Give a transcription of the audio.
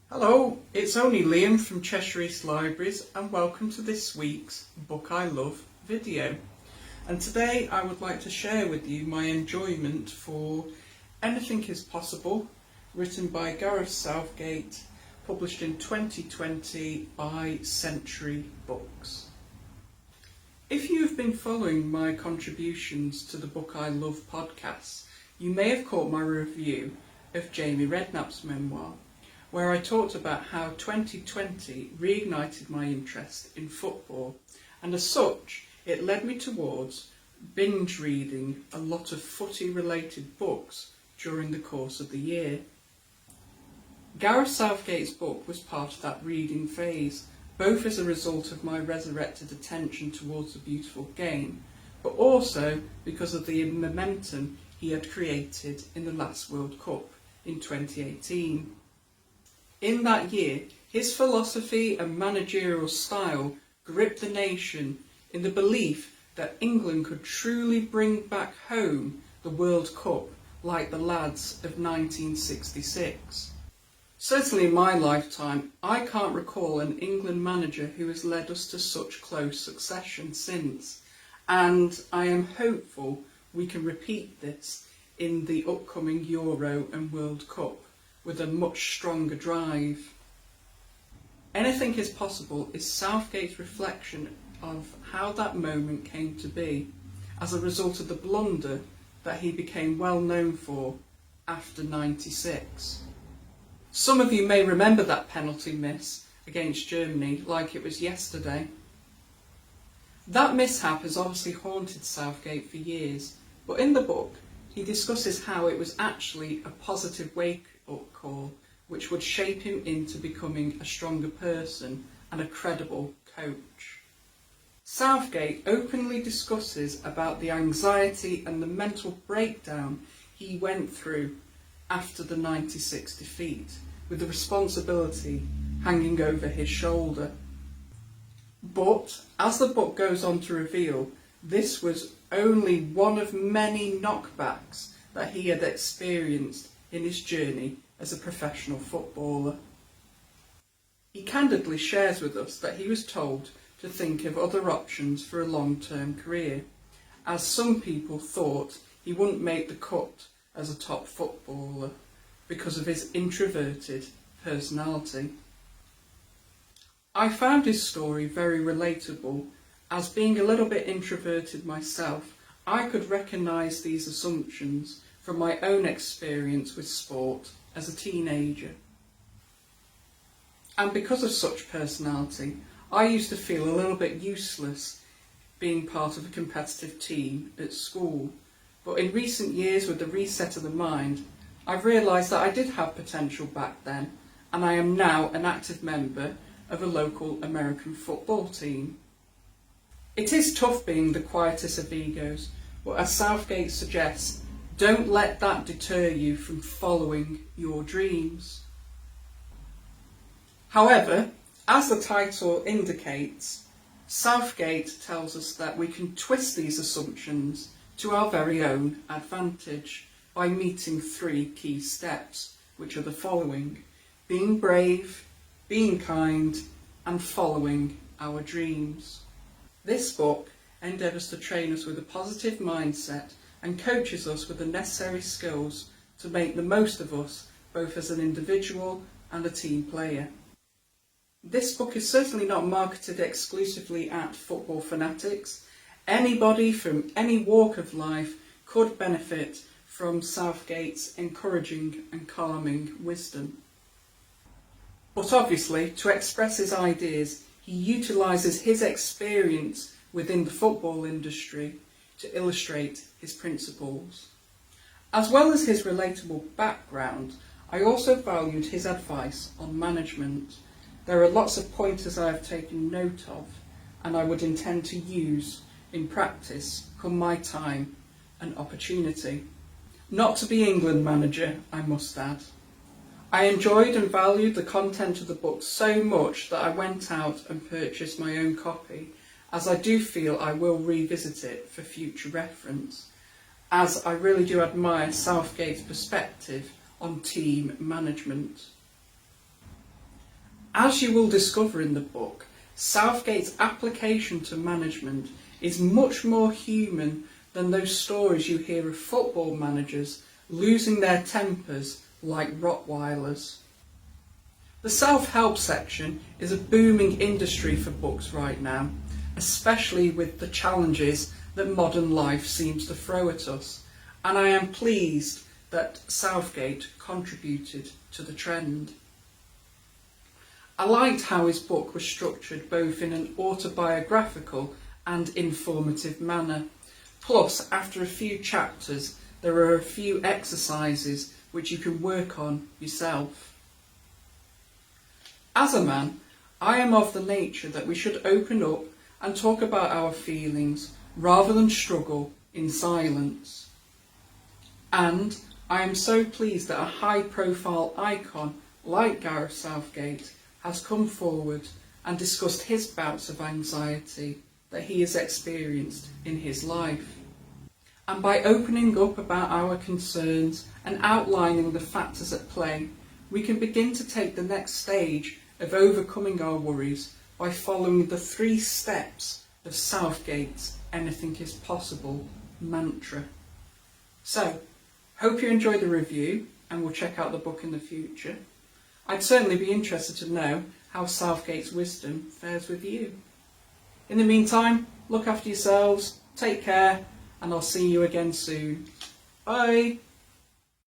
Hello, it's only Liam from Cheshire East Libraries and welcome to this week's Book I Love video. And today I would like to share with you my enjoyment for Anything is Possible, written by Gareth Southgate, published in 2020 by Century Books. If you have been following my contributions to the Book I Love podcast, you may have caught my review of Jamie Redknapp's memoir, where I talked about how 2020 reignited my interest in football, and as such it led me towards binge reading a lot of footy related books during the course of the year. Gareth Southgate's book was part of that reading phase, both as a result of my resurrected attention towards the beautiful game, but also because of the momentum he had created in the last World Cup in 2018. In that year, his philosophy and managerial style gripped the nation in the belief that England could truly bring back home the World Cup like the lads of 1966. Certainly in my lifetime, I can't recall an England manager who has led us to such close succession since, and I am hopeful we can repeat this in the upcoming Euro and World Cup with a much stronger drive. Anything is Possible is Southgate's reflection of how that moment came to be as a result of the blunder that he became well known for after '96. Some of you may remember that penalty miss against Germany like it was yesterday. That mishap has obviously haunted Southgate for years, but in the book he discusses how it was actually a positive wake-up call which would shape him into becoming a stronger person and a credible coach. Southgate openly discusses about the anxiety and the mental breakdown he went through after the '96 defeat, with the responsibility hanging over his shoulder. But, as the book goes on to reveal, this was only one of many knockbacks that he had experienced in his journey as a professional footballer. He candidly shares with us that he was told to think of other options for a long-term career, as some people thought he wouldn't make the cut as a top footballer because of his introverted personality. I found his story very relatable, as being a little bit introverted myself, I could recognise these assumptions from my own experience with sport as a teenager. And because of such personality, I used to feel a little bit useless being part of a competitive team at school. But in recent years, with the reset of the mind, I've realised that I did have potential back then, and I am now an active member of a local American football team. It is tough being the quietest of egos, but as Southgate suggests, don't let that deter you from following your dreams. However, as the title indicates, Southgate tells us that we can twist these assumptions to our very own advantage by meeting 3 key steps, which are the following: being brave, being kind, and following our dreams. This book endeavours to train us with a positive mindset and coaches us with the necessary skills to make the most of us, both as an individual and a team player. This book is certainly not marketed exclusively at football fanatics. Anybody from any walk of life could benefit from Southgate's encouraging and calming wisdom. But obviously, to express his ideas, he utilises his experience within the football industry to illustrate his principles. As well as his relatable background, I also valued his advice on management. There are lots of pointers I have taken note of, and I would intend to use in practice come my time and opportunity. Not to be England manager, I must add. I enjoyed and valued the content of the book so much that I went out and purchased my own copy, as I do feel I will revisit it for future reference, as I really do admire Southgate's perspective on team management. As you will discover in the book, Southgate's application to management is much more human than those stories you hear of football managers losing their tempers like Rottweilers. The self-help section is a booming industry for books right now, especially with the challenges that modern life seems to throw at us, and I am pleased that Southgate contributed to the trend. I liked how his book was structured both in an autobiographical and informative manner. Plus, after a few chapters, there are a few exercises which you can work on yourself. As a man, I am of the nature that we should open up and talk about our feelings rather than struggle in silence. And I am so pleased that a high-profile icon like Gareth Southgate has come forward and discussed his bouts of anxiety that he has experienced in his life. And by opening up about our concerns and outlining the factors at play, we can begin to take the next stage of overcoming our worries by following the 3 steps of Southgate's "Anything is possible" mantra. So, hope you enjoy the review and will check out the book in the future. I'd certainly be interested to know how Southgate's wisdom fares with you. In the meantime, look after yourselves, take care, and I'll see you again soon. Bye!